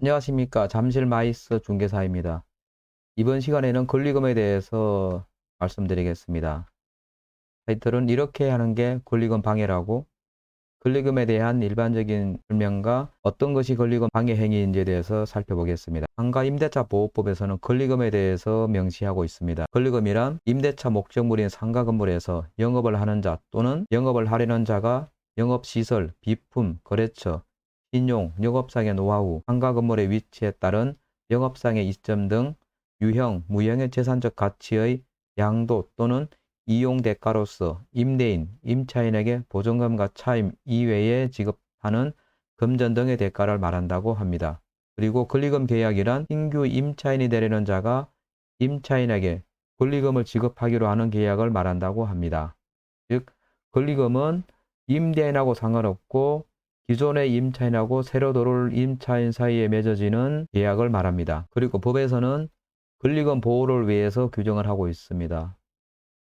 안녕하십니까. 잠실마이스 중개사입니다. 이번 시간에는 권리금에 대해서 말씀드리겠습니다. 타이틀은 이렇게 하는 게 권리금 방해라고, 권리금에 대한 일반적인 설명과 어떤 것이 권리금 방해 행위인지에 대해서 살펴보겠습니다. 상가 임대차 보호법에서는 권리금에 대해서 명시하고 있습니다. 권리금이란 임대차 목적물인 상가 건물에서 영업을 하는 자 또는 영업을 하려는 자가 영업시설, 비품, 거래처, 신용, 영업상의 노하우, 상가 건물의 위치에 따른 영업상의 이점 등 유형, 무형의 재산적 가치의 양도 또는 이용 대가로서 임대인, 임차인에게 보증금과 차임 이외에 지급하는 금전 등의 대가를 말한다고 합니다. 그리고 권리금 계약이란 신규 임차인이 되려는 자가 임차인에게 권리금을 지급하기로 하는 계약을 말한다고 합니다. 즉, 권리금은 임대인하고 상관없고 기존의 임차인하고 새로 들어올 임차인 사이에 맺어지는 계약을 말합니다. 그리고 법에서는 권리금 보호를 위해서 규정을 하고 있습니다.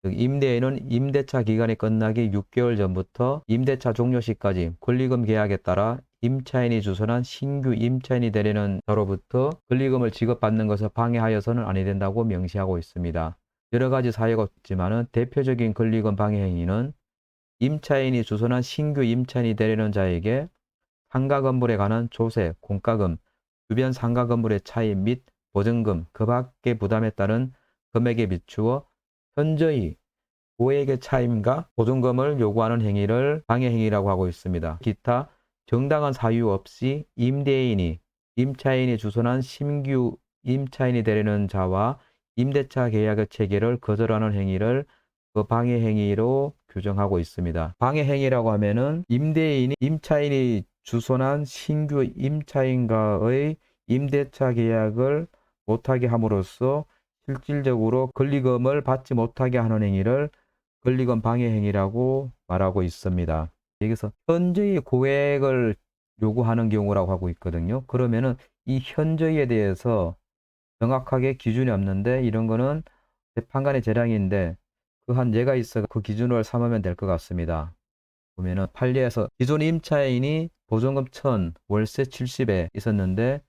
임대인은 임대차 기간이 끝나기 6개월 전부터 임대차 종료 시까지 권리금 계약에 따라 임차인이 주선한 신규 임차인이 되려는 자로부터 권리금을 지급받는 것을 방해하여서는 아니 된다고 명시하고 있습니다. 여러 가지 사유가 있지만 대표적인 권리금 방해 행위는 임차인이 주선한 신규 임차인이 되려는 자에게 상가 건물에 관한 조세, 공과금, 주변 상가 건물의 차입 및 보증금, 그 밖의 부담에 따른 금액에 비추어 현저히 고액의 차임과 보증금을 요구하는 행위를 방해행위라고 하고 있습니다. 기타 정당한 사유 없이 임대인이 임차인이 주선한 신규 임차인이 되려는 자와 임대차 계약의 체결을 거절하는 행위를 그 방해행위로 규정하고 있습니다. 방해행위라고 하면은 임대인이 임차인이 주선한 신규 임차인과의 임대차 계약을 못하게 함으로써 실질적으로 권리금을 받지 못하게 하는 행위를 권리금 방해 행위라고 말하고 있습니다. 여기서 현저히 고액을 요구하는 경우라고 하고 있거든요. 그러면은 이 현저히에 대해서 정확하게 기준이 없는데 이런 거는 재판관의 재량인데 그 한 예가 있어 그 기준을 삼으면 될 것 같습니다. 보면은 판례에서 기존 임차인이 보증금 1,000, 월세 70에 있었는데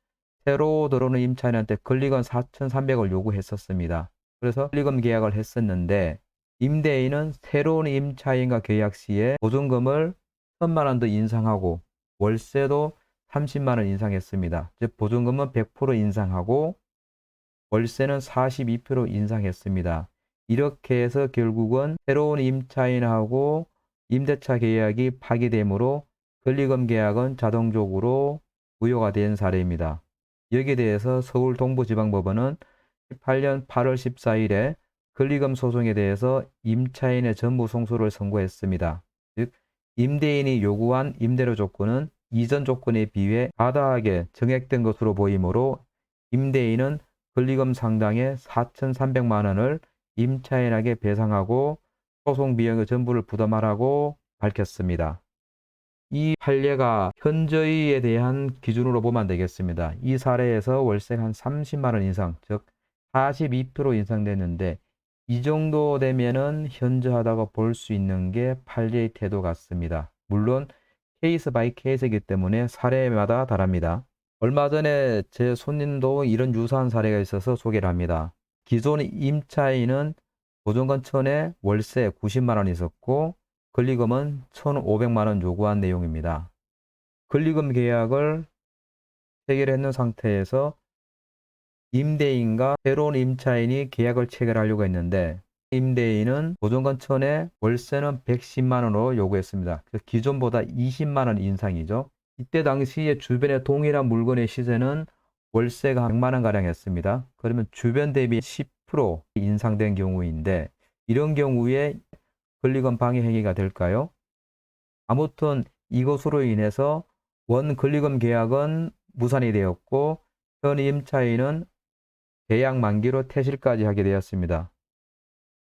새로 들어오는 임차인한테 권리금 4,300을 요구했었습니다. 그래서 권리금 계약을 했었는데 임대인은 새로운 임차인과 계약 시에 보증금을 1,000만 원 더 인상하고 월세도 30만 원 인상했습니다. 즉 보증금은 100% 인상하고 월세는 42% 인상했습니다. 이렇게 해서 결국은 새로운 임차인하고 임대차 계약이 파기되므로 권리금 계약은 자동적으로 무효가 된 사례입니다. 여기에 대해서 서울 동부지방법원은 18년 8월 14일에 권리금 소송에 대해서 임차인의 전부 승소를 선고했습니다. 즉 임대인이 요구한 임대료 조건은 이전 조건에 비해 과다하게 정액된 것으로 보이므로 임대인은 권리금 상당의 4,300만 원을 임차인에게 배상하고 소송 비용의 전부를 부담하라고 밝혔습니다. 이 판례가 현저히에 대한 기준으로 보면 되겠습니다. 이 사례에서 월세가 한 30만 원 인상, 즉 42% 인상됐는데 이 정도 되면은 현저하다고 볼 수 있는 게 판례의 태도 같습니다. 물론 케이스 바이 케이스이기 때문에 사례마다 다릅니다. 얼마 전에 제 손님도 이런 유사한 사례가 있어서 소개를 합니다. 기존 임차인은 보증금 1,000에 월세 90만 원 있었고 권리금은 1,500만 원 요구한 내용입니다. 권리금 계약을 체결했는 상태에서 임대인과 새로운 임차인이 계약을 체결하려고 했는데 임대인은 보증금 1,000에 월세는 110만 원으로 요구했습니다. 그래서 기존보다 20만 원 인상이죠. 이때 당시에 주변의 동일한 물건의 시세는 월세가 100만 원가량 했습니다. 그러면 주변 대비 10% 인상된 경우인데 이런 경우에 권리금 방해 행위가 될까요? 아무튼 이것으로 인해서 원 권리금 계약은 무산이 되었고 현 임차인은 계약 만기로 퇴실까지 하게 되었습니다.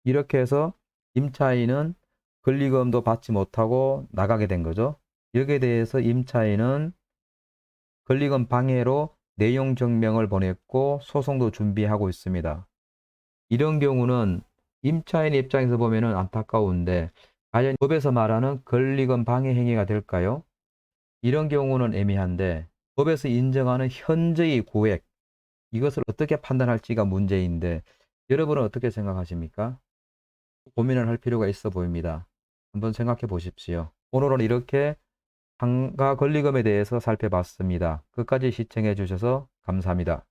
이렇게 해서 임차인은 권리금도 받지 못하고 나가게 된 거죠. 여기에 대해서 임차인은 권리금 방해로 내용 증명을 보냈고 소송도 준비하고 있습니다. 이런 경우는 임차인 입장에서 보면 안타까운데 과연 법에서 말하는 권리금 방해 행위가 될까요? 이런 경우는 애매한데 법에서 인정하는 현재의 고액, 이것을 어떻게 판단할지가 문제인데 여러분은 어떻게 생각하십니까? 고민을 할 필요가 있어 보입니다. 한번 생각해 보십시오. 오늘은 이렇게 상가 권리금에 대해서 살펴봤습니다. 끝까지 시청해 주셔서 감사합니다.